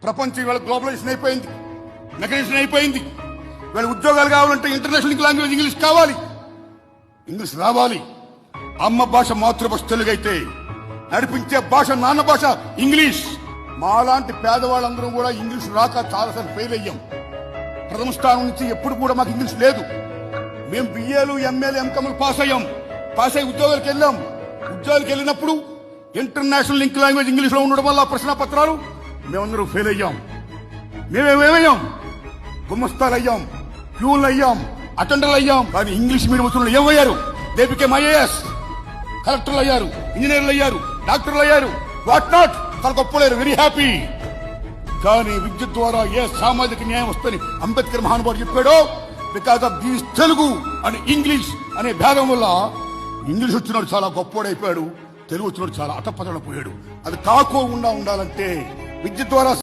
ప్రపంచం ఇవాళ గ్లోబలైజేషన్ అయిపోయింది, మెకనైజేషన్ అయిపోయింది. వీళ్ళ ఉద్యోగాలు కావాలంటే ఇంటర్నేషనల్ లాంగ్వేజ్ ఇంగ్లీష్ కావాలి, ఇంగ్లీష్ రావాలి. అమ్మ భాష మాతృభాష తెలుగు అయితే నడిపించే భాష నాన్న భాష ఇంగ్లీష్. మాలాంటి పేదవాళ్ళందరూ కూడా ఇంగ్లీష్ రాక చాలాసార్లు ఫెయిల్ అయ్యాం. ప్రథమ స్థానం నుంచి ఎప్పుడు కూడా మాకు ఇంగ్లీష్ లేదు. మేము బిఏలు ఎంఏలు ఎంకమ్లు పాస్ అయ్యాం. పాస్ అయ్యి ఉద్యోగాలకు వెళ్ళాం. ఉద్యోగాలకు వెళ్ళినప్పుడు ఇంటర్నేషనల్ లింక్ లాంగ్వేజ్ ఇంగ్లీష్ లో ఉండడం వల్ల ప్రశ్న పత్రాలు మేమందరూ ఫెయిల్ అయ్యాం. మేమేమయ్యాం? గుమ్మస్తాలు అయ్యాం, ప్యూన్లు అయ్యాం, అటెండర్లు అయ్యాం. కానీ ఇంగ్లీష్ మీడియం వచ్చిన ఏమయ్యారు? దే బికేమ్ ఐఏఎస్, కలెక్టర్లు అయ్యారు, ఇంజనీర్లు అయ్యారు, డాక్టర్లు అయ్యారు. వాట్ నాట్, చాలా గొప్పలేరు, వెరీ హ్యాపీ. కానీ విద్య ద్వారా ఏ సామాజిక న్యాయం వస్తుంది అంబేద్కర్ మహానుభావుడు చెప్పాడో, because of these Telugu and English అనే భేదం వల్ల ఇంగ్లీష్ వచ్చినాడు చాలా గొప్పోడైపోయాడు, తెలుగు వచ్చినాడు చాలా అతపతన పోయాడు. అది కాకోకుండా ఉండాలంటే విద్య ద్వారా